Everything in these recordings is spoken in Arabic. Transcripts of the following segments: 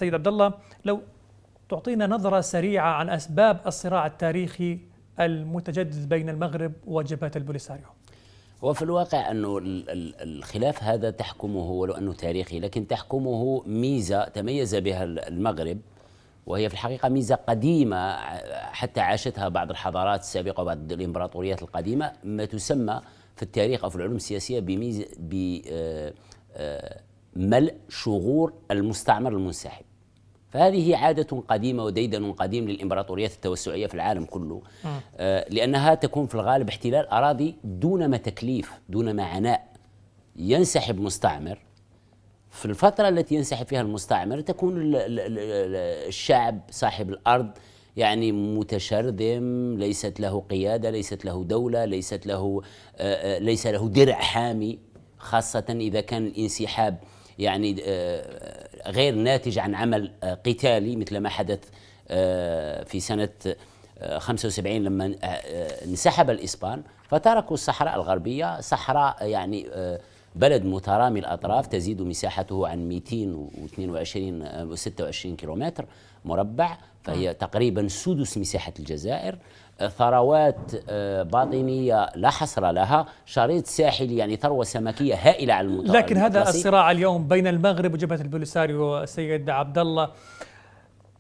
سيد عبد الله، لو تعطينا نظرة سريعة عن أسباب الصراع التاريخي المتجدد بين المغرب وجبهة البوليساريو. هو في الواقع أنه الخلاف هذا تحكمه، ولو أنه تاريخي، لكن تحكمه ميزة تميز بها المغرب، وهي في الحقيقة ميزة قديمة حتى عاشتها بعض الحضارات السابقة وبعض الإمبراطوريات القديمة، ما تسمى في التاريخ أو في العلوم السياسية بميزة بملء شغور المستعمر المنسحب. فهذه عادة قديمة وديدن قديم للإمبراطوريات التوسعية في العالم كله، لأنها تكون في الغالب احتلال أراضي دون ما تكليف، دون ما عناء. ينسحب مستعمر، في الفترة التي ينسحب فيها المستعمر تكون الشعب صاحب الأرض يعني متشرذم، ليست له قيادة، ليست له دولة، ليس له درع حامي، خاصة إذا كان الانسحاب يعني غير ناتج عن عمل قتالي مثل ما حدث في سنة 75 لما انسحب الإسبان فتركوا الصحراء الغربية، صحراء يعني بلد مترامي الأطراف تزيد مساحته عن 226 كيلومتر مربع، فهي تقريبا سدس مساحة الجزائر، ثروات باطنية لا حصر لها، شريط ساحلي يعني ثروة سمكية هائلة على المنطقة. لكن هذا الصراع اليوم بين المغرب وجبهة البوليساريو سيد عبد الله،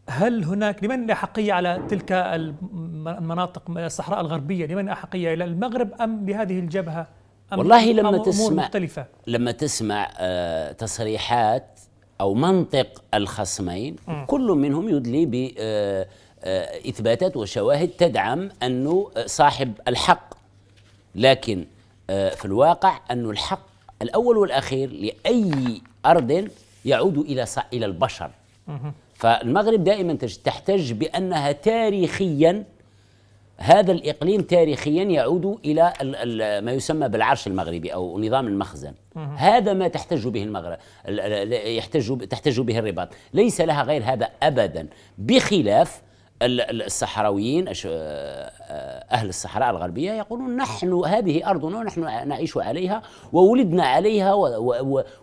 هل هناك لمن أحقية على تلك المناطق الصحراء الغربية؟ لمن أحقية، إلى المغرب أم لهذه الجبهة؟ والله لما تسمع تصريحات أو منطق الخصمين كل منهم يدلي بإثباتات وشواهد تدعم أنه صاحب الحق، لكن في الواقع أنه الحق الأول والأخير لأي أرض يعود إلى البشر. فالمغرب دائما تحتج بأنها تاريخيا هذا الإقليم تاريخيا يعود إلى ما يسمى بالعرش المغربي أو نظام المخزن. هذا ما تحتج به المغرب، تحتج به الرباط، ليس لها غير هذا أبدا، بخلاف الصحراويين أهل الصحراء الغربية يقولون نحن هذه أرضنا ونحن نعيش عليها وولدنا عليها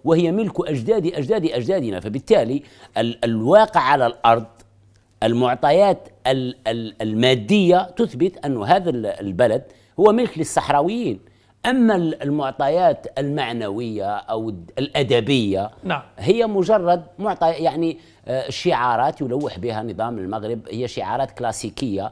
وهي ملك أجدادنا. فبالتالي الواقع على الأرض، المعطيات المادية تثبت أن هذا البلد هو ملك للصحراويين. أما المعطيات المعنوية أو الأدبية هي مجرد يعني شعارات يلوح بها نظام المغرب، هي شعارات كلاسيكية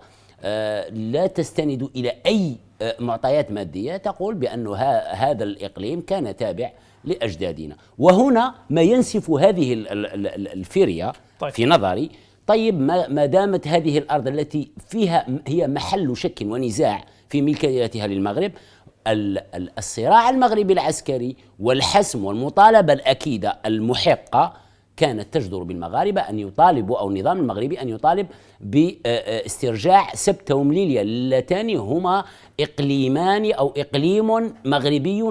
لا تستند إلى أي معطيات مادية، تقول بأن هذا الإقليم كان تابع لأجدادنا. وهنا ما ينسف هذه الفرية في نظري. طيب ما دامت هذه الأرض التي فيها هي محل شك ونزاع في ملكيتها للمغرب، الصراع المغربي العسكري والحسم والمطالبة الأكيدة المحقة كانت تجدر بالمغاربة أن يطالبوا، أو النظام المغربي أن يطالب باسترجاع سبتة ومليليا اللتان هما إقليمان أو إقليم مغربي